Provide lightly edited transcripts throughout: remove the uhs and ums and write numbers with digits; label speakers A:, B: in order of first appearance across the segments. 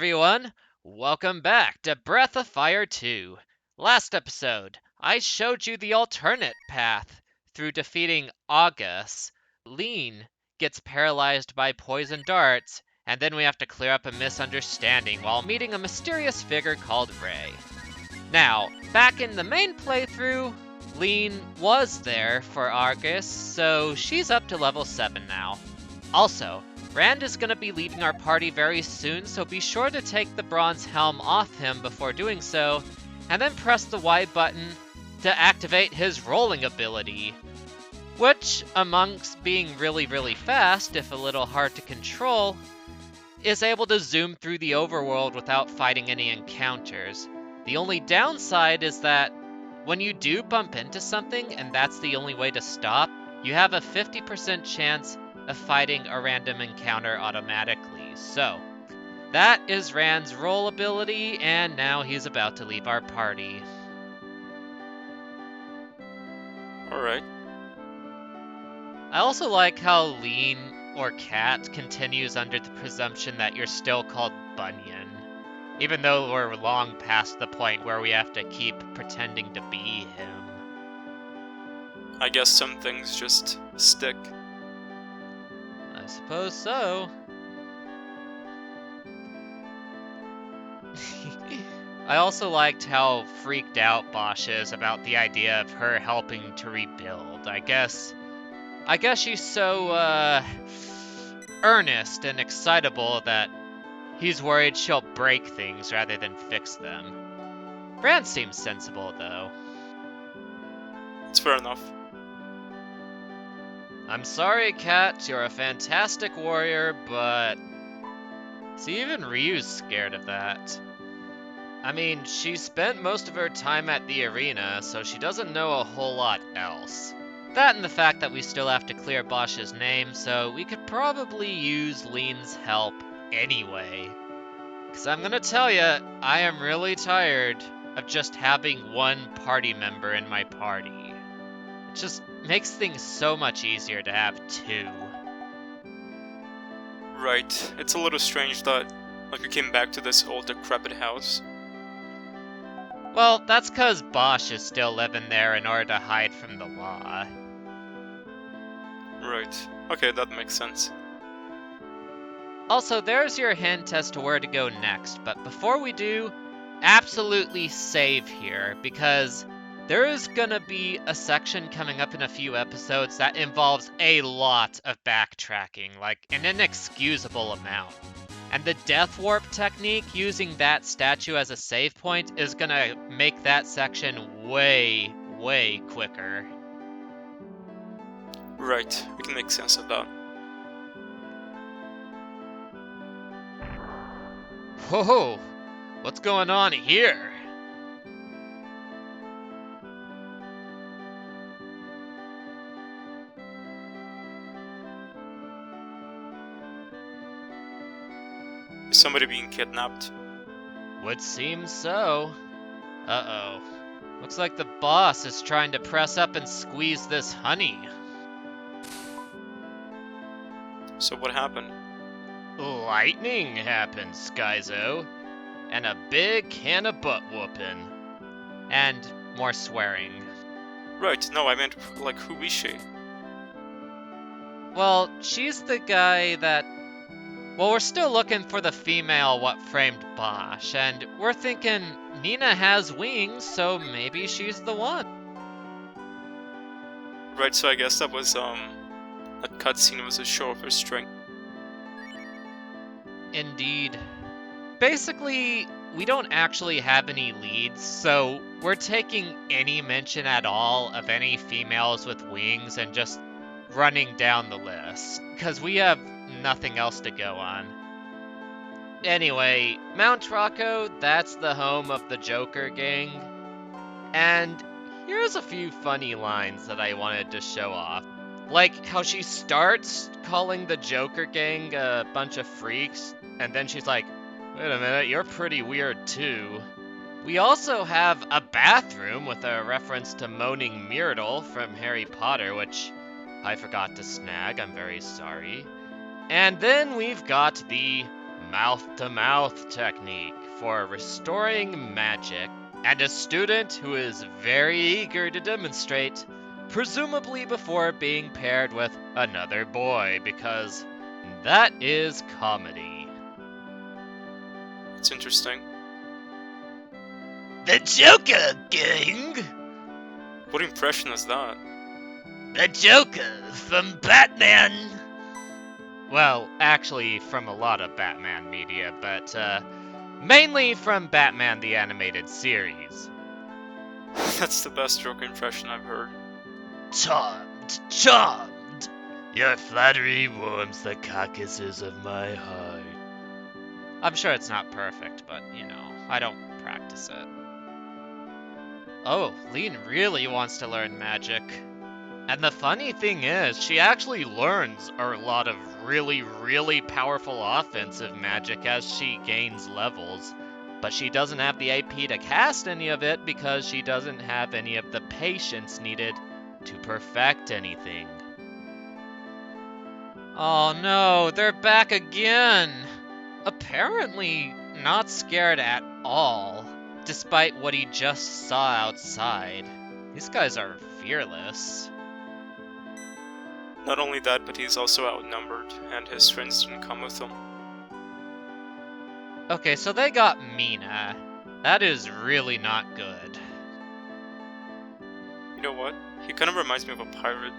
A: everyone! Welcome back to Breath of Fire 2. Last episode, I showed you the alternate path. Through defeating August, Lean gets paralyzed by poison darts, and then we have to clear up a misunderstanding while meeting a mysterious figure called Ray. Now, back in the main playthrough, Lean was there for August, so she's up to level 7 now. Also, Rand is going to be leaving our party very soon, so be sure to take the bronze helm off him before doing so, and then press the Y button to activate his rolling ability, which, amongst being really fast, if a little hard to control, is able to zoom through the overworld without fighting any encounters. The only downside is that when you do bump into something and that's the only way to stop, you have a 50% chance of fighting a random encounter automatically. So, that is Rand's roll ability, and now he's about to leave our party.
B: Alright.
A: I also like how Lean or Cat continues under the presumption that you're still called Bunyan, even though we're long past the point where we have to keep pretending to be him.
B: I guess some things just stick.
A: I suppose so. I also liked how freaked out Bosch is about the idea of her helping to rebuild. I guess she's so, earnest and excitable that he's worried she'll break things rather than fix them. Rand seems sensible, though.
B: It's fair enough.
A: I'm sorry, Kat, you're a fantastic warrior, but... See, even Ryu's scared of that. I mean, she spent most of her time at the arena, so she doesn't know a whole lot else. That and the fact that we still have to clear Bosch's name, so we could probably use Lean's help anyway. Because I'm gonna tell ya, I am really tired of just having one party member in my party. It just makes things so much easier to have two.
B: Right. It's a little strange that, we came back to this old decrepit house.
A: Well, that's cause Bosch is still living there in order to hide from the law.
B: Right. Okay, that makes sense.
A: Also, there's your hint as to where to go next, but before we do, absolutely save here, because there is gonna be a section coming up in a few episodes that involves a lot of backtracking, like an inexcusable amount. And the death warp technique using that statue as a save point is gonna make that section way quicker.
B: Right, we can make sense of that.
A: Whoa, what's going on here?
B: Is somebody being kidnapped?
A: Would seem so. Uh-oh. Looks like the boss is trying to press up and squeeze this honey.
B: So what happened?
A: Lightning happened, Skyzo. And a big can of butt whooping. And more swearing.
B: Right, no, I meant, who is she?
A: Well, she's the guy that... Well, we're still looking for the female what framed Bosch, and we're thinking Nina has wings, so maybe she's the one.
B: Right, so I guess that was, a cutscene was a show of her strength.
A: Indeed. Basically, we don't actually have any leads, so we're taking any mention at all of any females with wings and just running down the list, because we have nothing else to go on. Anyway, Mount Rocco, that's the home of the Joker gang. And here's a few funny lines that I wanted to show off. Like how she starts calling the Joker gang a bunch of freaks, and then she's like, wait a minute, you're pretty weird too. We also have a bathroom with a reference to Moaning Myrtle from Harry Potter, which I forgot to snag, I'm very sorry. And then we've got the mouth-to-mouth technique for restoring magic, and a student who is very eager to demonstrate, presumably before being paired with another boy, because that is comedy.
B: It's interesting.
A: The Joker, gang!
B: What impression is that?
A: The Joker from Batman! Well, actually from a lot of Batman media, but mainly from Batman the Animated Series.
B: That's the best Joker impression I've heard.
A: Charmed! Your flattery warms the carcasses of my heart. I'm sure it's not perfect, but, you know, I don't practice it. Oh, Lean really wants to learn magic. And the funny thing is, she actually learns a lot of really, really powerful offensive magic as she gains levels. But she doesn't have the AP to cast any of it because she doesn't have any of the patience needed to perfect anything. Oh no, they're back again! Apparently not scared at all, despite what he just saw outside. These guys are fearless.
B: Not only that, but he's also outnumbered, and his friends didn't come with him.
A: Okay, so they got Mina. That is really not good.
B: You know what? He kind of reminds me of a pirate.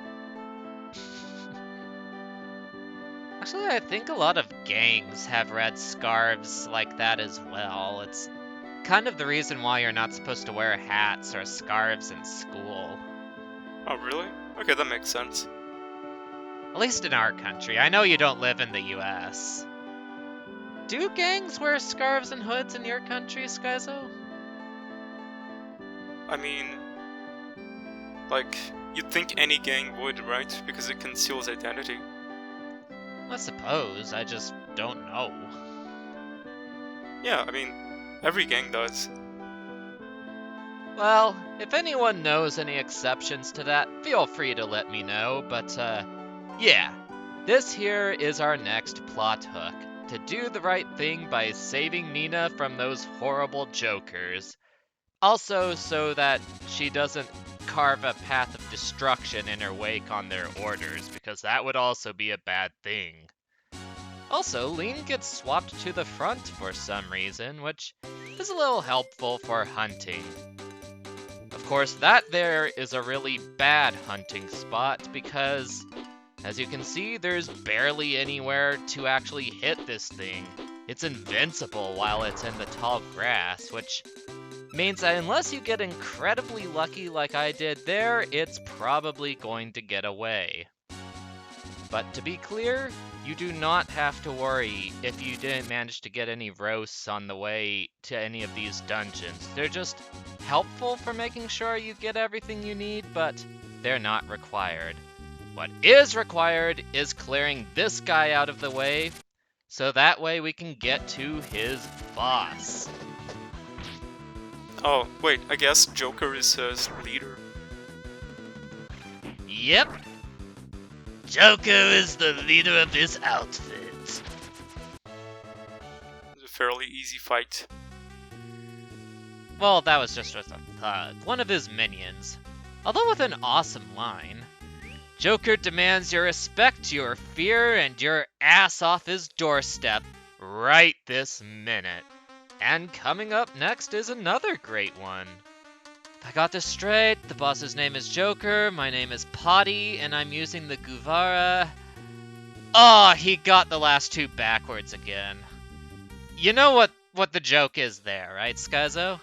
A: Actually, I think a lot of gangs have red scarves like that as well. It's kind of the reason why you're not supposed to wear hats or scarves in school.
B: Oh, really? Okay, that makes sense.
A: At least in our country. I know you don't live in the US. Do gangs wear scarves and hoods in your country, Skyzo?
B: I mean, like, you'd think any gang would, right? Because it conceals identity.
A: I suppose, I just don't know.
B: Yeah, I mean, every gang does.
A: Well, if anyone knows any exceptions to that, feel free to let me know, but yeah, this here is our next plot hook, to do the right thing by saving Nina from those horrible jokers. Also, so that she doesn't carve a path of destruction in her wake on their orders, because that would also be a bad thing. Also, Lean gets swapped to the front for some reason, which is a little helpful for hunting. Of course, that there is a really bad hunting spot because, as you can see, there's barely anywhere to actually hit this thing. It's invincible while it's in the tall grass, which means that unless you get incredibly lucky like I did there, it's probably going to get away. But to be clear, you do not have to worry if you didn't manage to get any roasts on the way to any of these dungeons. They're just helpful for making sure you get everything you need, but they're not required. What is required is clearing this guy out of the way, so that way we can get to his boss.
B: Oh, wait, I guess Joker is his leader.
A: Yep. Joker is the leader of this outfit.
B: It's a fairly easy fight.
A: Well, that was just with a thug, one of his minions. Although with an awesome line. Joker demands your respect, your fear, and your ass off his doorstep right this minute. And coming up next is another great one. If I got this straight, the boss's name is Joker, my name is Potty, and I'm using the Guvara. Oh, he got the last two backwards again. You know what the joke is there, right, Skyzo?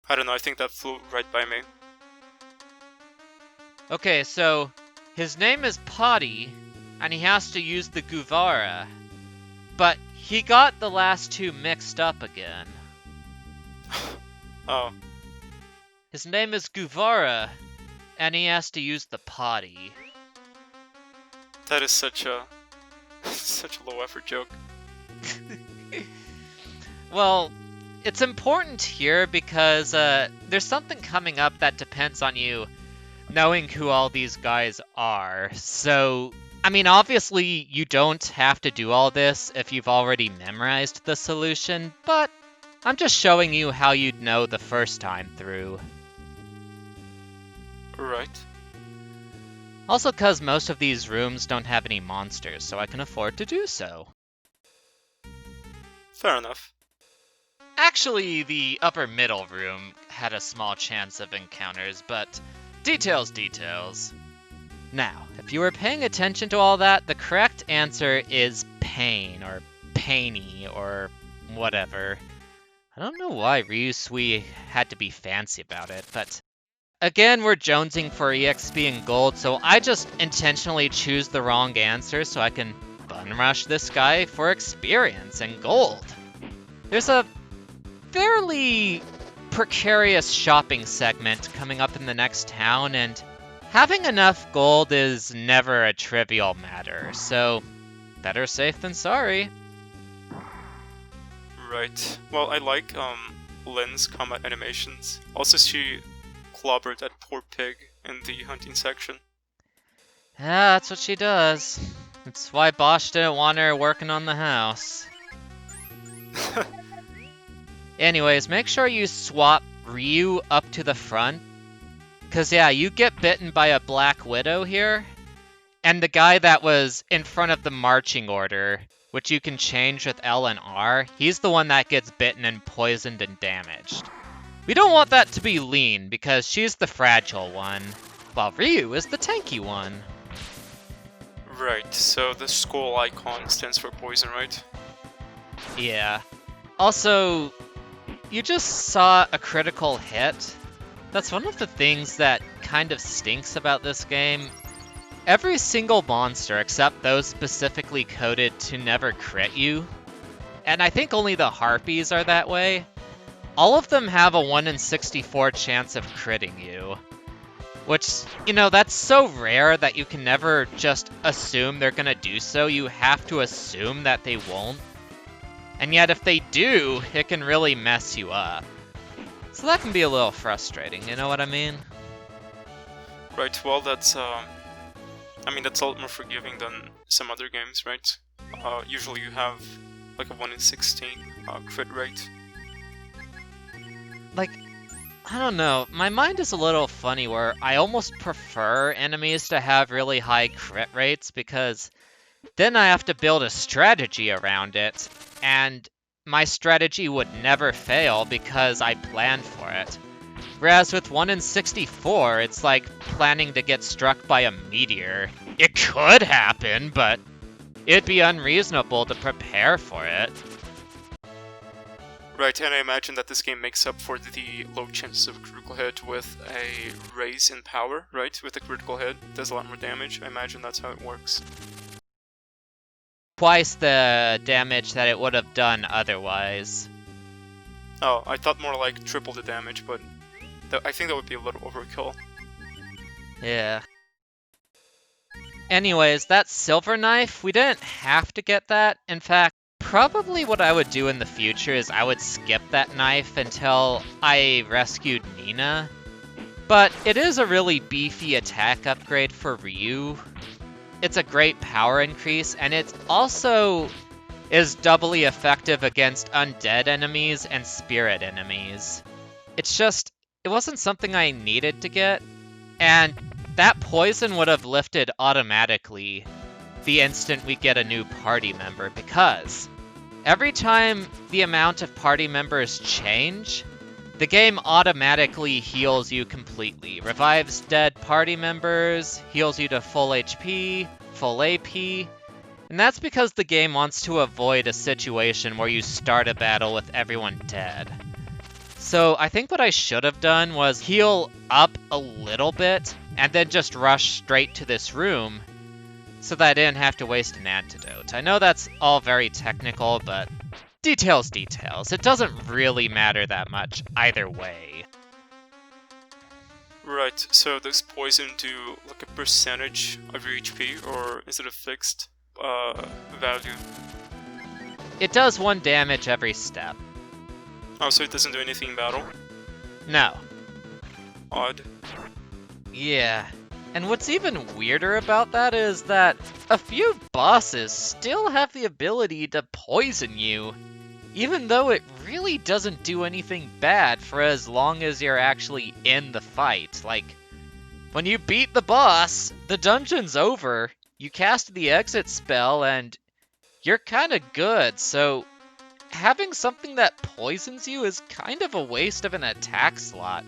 B: I don't know, I think that flew right by me.
A: Okay, so his name is Potty, and he has to use the Guvara. But he got the last two mixed up again.
B: Oh.
A: His name is Guvara, and he has to use the Potty.
B: That is such a low effort joke.
A: Well, it's important here because there's something coming up that depends on you knowing who all these guys are. So I mean, obviously, you don't have to do all this if you've already memorized the solution, but I'm just showing you how you'd know the first time through.
B: Right.
A: Also, because most of these rooms don't have any monsters, so I can afford to do so.
B: Fair enough.
A: Actually, the upper middle room had a small chance of encounters, but details. Now, if you were paying attention to all that, the correct answer is pain, or painy, or whatever. I don't know why Ryusui had to be fancy about it, but again, we're jonesing for EXP and gold, so I just intentionally choose the wrong answer so I can bun rush this guy for experience and gold. There's a fairly precarious shopping segment coming up in the next town, and having enough gold is never a trivial matter, so better safe than sorry.
B: Right. Well, I like Lynn's combat animations. Also, she clobbered that poor pig in the hunting section.
A: Yeah, that's what she does. That's why Bosch didn't want her working on the house. Anyways, make sure you swap Ryu up to the front. Because, yeah, you get bitten by a Black Widow here. And the guy that was in front of the marching order, which you can change with L and R, he's the one that gets bitten and poisoned and damaged. We don't want that to be Lean, because she's the fragile one, while Ryu is the tanky one.
B: Right, so the skull icon stands for poison, right?
A: Yeah. Also, you just saw a critical hit. That's one of the things that kind of stinks about this game. Every single monster, except those specifically coded to never crit you, and I think only the Harpies are that way, all of them have a 1 in 64 chance of critting you. Which, you know, that's so rare that you can never just assume they're gonna do so. You have to assume that they won't. And yet if they do, it can really mess you up. So that can be a little frustrating, you know what I mean?
B: Right, well that's, I mean that's a lot more forgiving than some other games, right? Usually you have like a 1 in 16 crit rate.
A: Like, I don't know, my mind is a little funny where I almost prefer enemies to have really high crit rates because then I have to build a strategy around it, and my strategy would never fail because I planned for it. Whereas with 1 in 64, it's like planning to get struck by a meteor. It could happen, but it'd be unreasonable to prepare for it.
B: Right, and I imagine that this game makes up for the low chances of a critical hit with a raise in power, right? With a critical hit, it does a lot more damage. I imagine that's how it works.
A: Twice the damage that it would have done otherwise.
B: Oh, I thought more like triple the damage, but I think that would be a little overkill.
A: Yeah. Anyways, that silver knife, we didn't have to get that. In fact, probably what I would do in the future is I would skip that knife until I rescued Nina. But it is a really beefy attack upgrade for Ryu. It's a great power increase, and it also is doubly effective against undead enemies and spirit enemies. It's just, it wasn't something I needed to get, and that poison would have lifted automatically the instant we get a new party member, because every time the amount of party members change, the game automatically heals you completely. Revives dead party members, heals you to full HP, full AP, and that's because the game wants to avoid a situation where you start a battle with everyone dead. So I think what I should have done was heal up a little bit, and then just rush straight to this room, so that I didn't have to waste an antidote. I know that's all very technical, but details. It doesn't really matter that much either way.
B: Right, so does poison do like a percentage of your HP, or is it a fixed value?
A: It does 1 damage every step.
B: Oh, so it doesn't do anything in battle?
A: No.
B: Odd.
A: Yeah. And what's even weirder about that is that a few bosses still have the ability to poison you, even though it really doesn't do anything bad for as long as you're actually in the fight. Like, when you beat the boss, the dungeon's over, you cast the exit spell, and you're kinda good, so having something that poisons you is kind of a waste of an attack slot.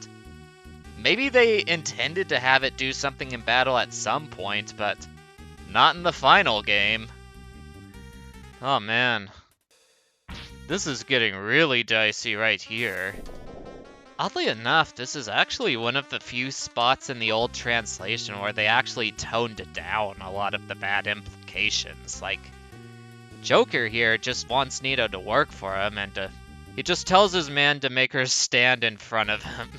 A: Maybe they intended to have it do something in battle at some point, but not in the final game. Oh man. This is getting really dicey right here. Oddly enough, this is actually one of the few spots in the old translation where they actually toned down a lot of the bad implications. Like, Joker here just wants Nito to work for him, and he just tells his man to make her stand in front of him.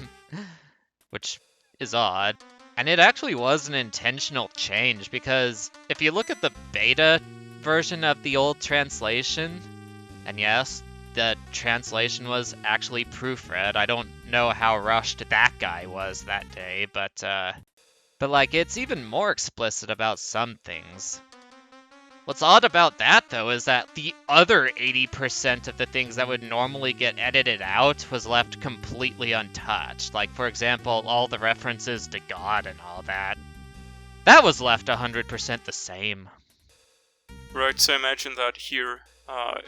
A: Which is odd. And it actually was an intentional change, because if you look at the beta version of the old translation, and yes, the translation was actually proofread. I don't know how rushed that guy was that day, but like, it's even more explicit about some things. What's odd about that, though, is that the other 80% of the things that would normally get edited out was left completely untouched. Like, for example, all the references to God and all that. That was left 100% the same.
B: Right, so imagine that here,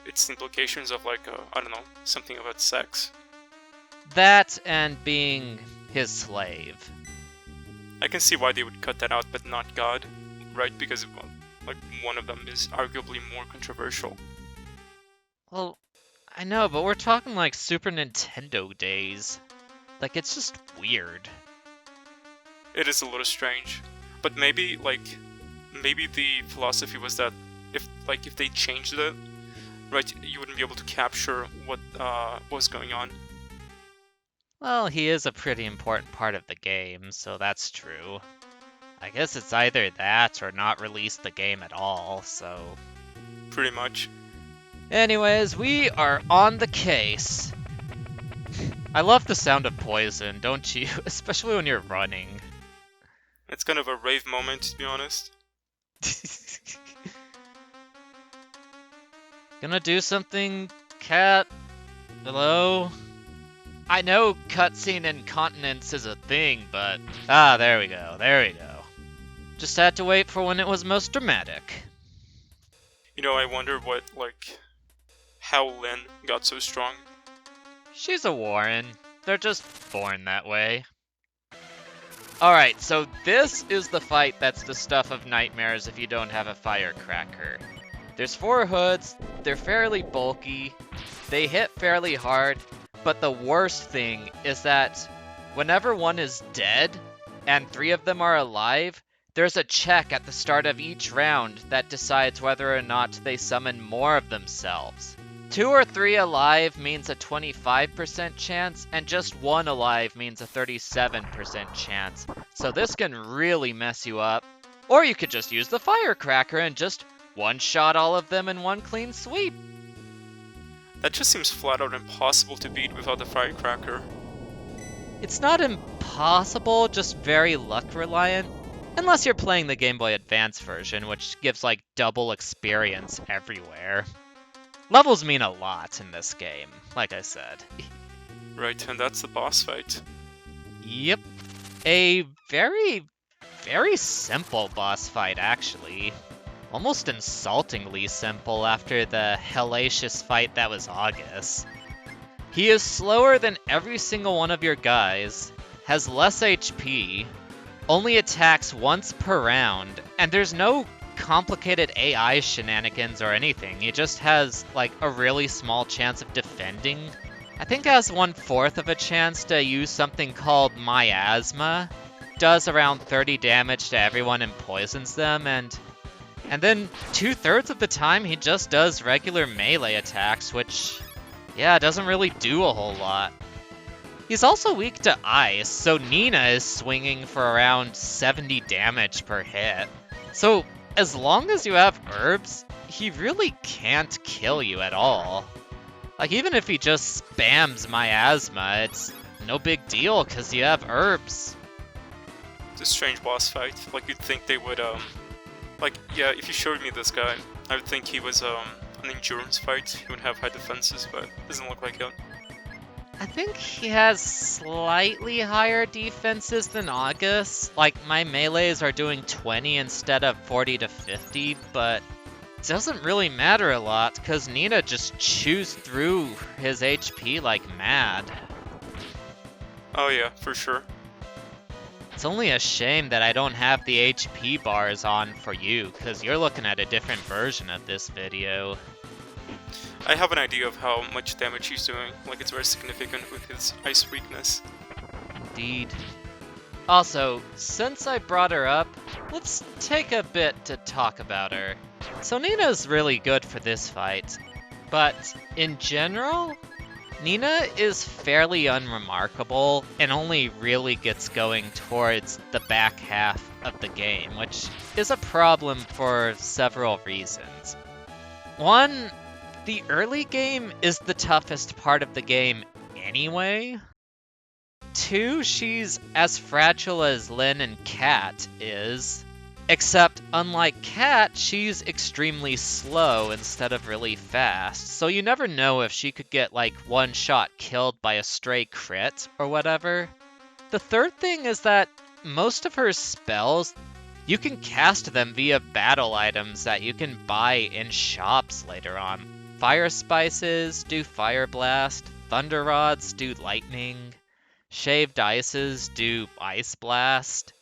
B: it's implications of, like, I don't know, something about sex.
A: That and being his slave.
B: I can see why they would cut that out, but not God, right? Because, well, like, one of them is arguably more controversial.
A: Well, I know, but we're talking like Super Nintendo days. Like, it's just weird.
B: It is a little strange. But maybe the philosophy was that if they changed it, right, you wouldn't be able to capture what was going on.
A: Well, he is a pretty important part of the game, so that's true. I guess it's either that or not release the game at all, so...
B: Pretty much.
A: Anyways, we are on the case. I love the sound of poison, don't you? Especially when you're running.
B: It's kind of a rave moment, to be honest.
A: Gonna do something, cat? Hello? I know cutscene incontinence is a thing, but... Ah, there we go, there we go. Just had to wait for when it was most dramatic.
B: You know, I wonder how Lynn got so strong.
A: She's a Warren. They're just born that way. Alright, so this is the fight that's the stuff of nightmares if you don't have a Firecracker. There's 4 hoods, they're fairly bulky, they hit fairly hard, but the worst thing is that whenever one is dead, and 3 of them are alive, there's a check at the start of each round that decides whether or not they summon more of themselves. 2 or 3 alive means a 25% chance, and just 1 alive means a 37% chance. So this can really mess you up. Or you could just use the Firecracker and just one-shot all of them in one clean sweep.
B: That just seems flat out impossible to beat without the Firecracker.
A: It's not impossible, just very luck reliant. Unless you're playing the Game Boy Advance version, which gives like double experience everywhere. Levels mean a lot in this game, like I said.
B: Right, and that's the boss fight.
A: Yep. A very, very simple boss fight, actually. Almost insultingly simple after the hellacious fight that was August. He is slower than every single one of your guys, has less HP, only attacks once per round, and there's no complicated AI shenanigans or anything. He just has, like, a really small chance of defending. I think has 1/4 of a chance to use something called Miasma. Does around 30 damage to everyone and poisons them, and then 2/3 of the time he just does regular melee attacks, which, yeah, doesn't really do a whole lot. He's also weak to ice, so Nina is swinging for around 70 damage per hit. So as long as you have herbs, he really can't kill you at all. Like, even if he just spams Miasma, it's no big deal because you have herbs.
B: a strange boss fight. Like, you'd think they would, like, yeah, if you showed me this guy, I would think he was, an endurance fight. He would have high defenses, but it doesn't look like it.
A: I think he has slightly higher defenses than August. Like, my melees are doing 20 instead of 40 to 50, but it doesn't really matter a lot, because Nina just chews through his HP like mad.
B: Oh yeah, for sure.
A: It's only a shame that I don't have the HP bars on for you, because you're looking at a different version of this video.
B: I have an idea of how much damage he's doing, like it's very significant with his ice weakness.
A: Indeed. Also, since I brought her up, let's take a bit to talk about her. So Nina's really good for this fight, but in general, Nina is fairly unremarkable and only really gets going towards the back half of the game, which is a problem for several reasons. One, the early game is the toughest part of the game anyway. Two, she's as fragile as Lynn and Kat is, except unlike Kat, she's extremely slow instead of really fast, so you never know if she could get like one shot killed by a stray crit or whatever. The third thing is that most of her spells, you can cast them via battle items that you can buy in shops later on. Fire Spices do Fire Blast, Thunder Rods do Lightning, Shaved Ices do Ice Blast.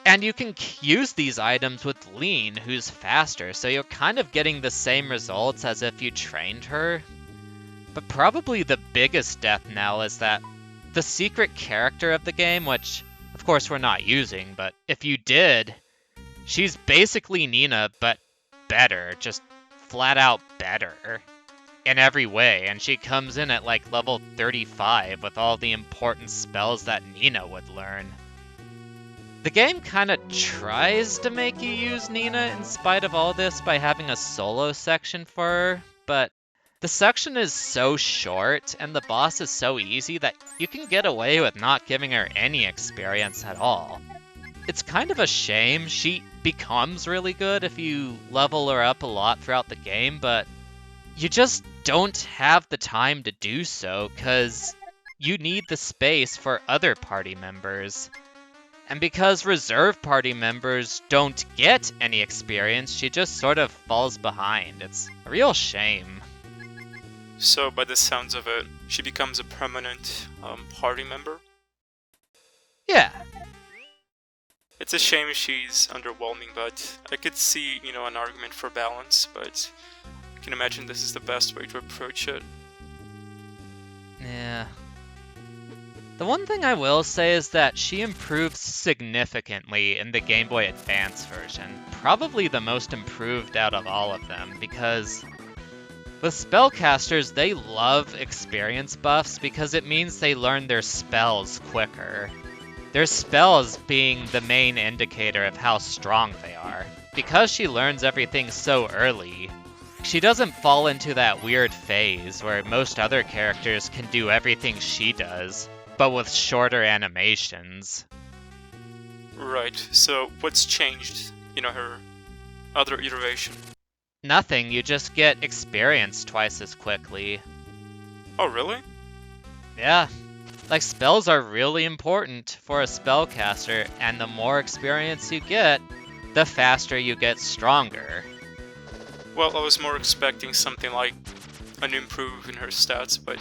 A: And you can use these items with Lean, who's faster, so you're kind of getting the same results as if you trained her. But probably the biggest death knell is that the secret character of the game, which of course we're not using, but if you did, she's basically Nina, but better, just flat out better in every way, and she comes in at like level 35 with all the important spells that Nina would learn. The game kind of tries to make you use Nina in spite of all this by having a solo section for her, but the section is so short and the boss is so easy that you can get away with not giving her any experience at all. It's kind of a shame. She becomes really good if you level her up a lot throughout the game, but you just don't have the time to do so because you need the space for other party members. And because reserve party members don't get any experience, she just sort of falls behind. It's a real shame.
B: So, by the sounds of it, she becomes a permanent party member?
A: Yeah.
B: It's a shame she's underwhelming, but I could see, an argument for balance, but I can imagine this is the best way to approach it.
A: Yeah. The one thing I will say is that she improves significantly in the Game Boy Advance version. Probably the most improved out of all of them, because with spellcasters, they love experience buffs because it means they learn their spells quicker. Their spells being the main indicator of how strong they are. Because she learns everything so early, she doesn't fall into that weird phase where most other characters can do everything she does, but with shorter animations.
B: Right, so what's changed, her other iteration?
A: Nothing, you just get experience twice as quickly.
B: Oh, really?
A: Yeah. Like, spells are really important for a spellcaster, and the more experience you get, the faster you get stronger.
B: Well, I was more expecting something like an improve in her stats, but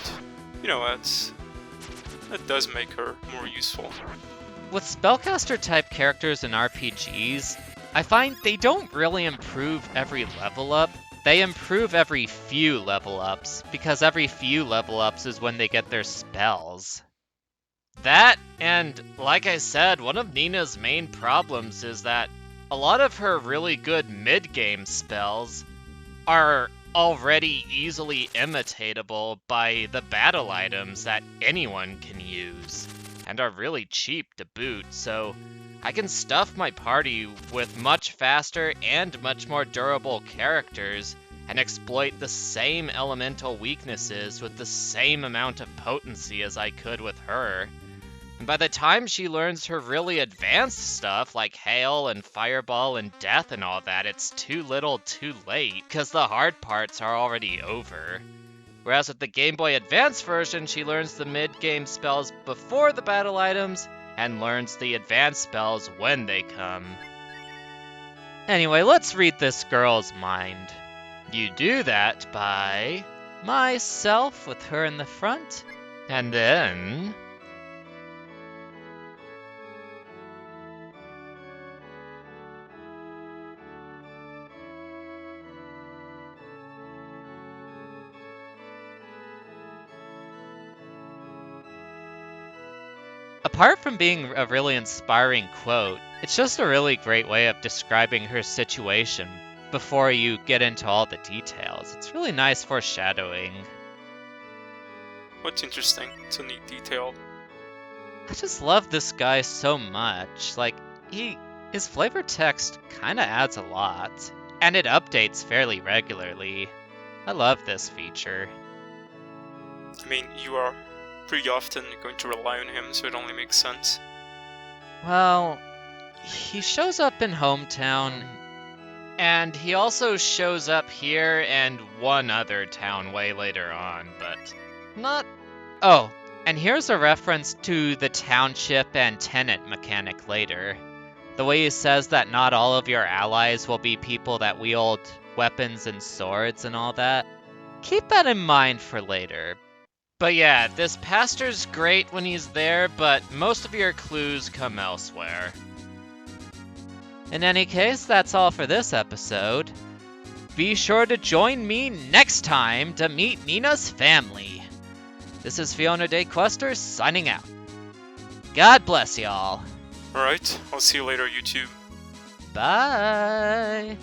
B: that does make her more useful.
A: With spellcaster-type characters in RPGs, I find they don't really improve every level up. They improve every few level ups, because every few level ups is when they get their spells. That, and like I said, one of Nina's main problems is that a lot of her really good mid-game spells are already easily imitatable by the battle items that anyone can use, and are really cheap to boot, so I can stuff my party with much faster and much more durable characters and exploit the same elemental weaknesses with the same amount of potency as I could with her. By the time she learns her really advanced stuff like Hail and Fireball and Death and all that, it's too little too late, because the hard parts are already over. Whereas with the Game Boy Advance version, she learns the mid-game spells before the battle items, and learns the advanced spells when they come. Anyway, let's read this girl's mind. You do that by myself with her in the front, and then... Apart from being a really inspiring quote, it's just a really great way of describing her situation before you get into all the details. It's really nice foreshadowing.
B: What's interesting? It's a neat detail.
A: I just love this guy so much. Like, his flavor text kinda adds a lot, and it updates fairly regularly. I love this feature.
B: I mean, you are pretty often going to rely on him, so it only makes sense.
A: Well, he shows up in Hometown, and he also shows up here and one other town way later on, but not... Oh, and here's a reference to the township and tenant mechanic later. The way he says that not all of your allies will be people that wield weapons and swords and all that. Keep that in mind for later. But yeah, this pastor's great when he's there, but most of your clues come elsewhere. In any case, that's all for this episode. Be sure to join me next time to meet Nina's family. This is Fiona Day Quester signing out. God bless y'all.
B: Alright, I'll see you later, YouTube.
A: Bye.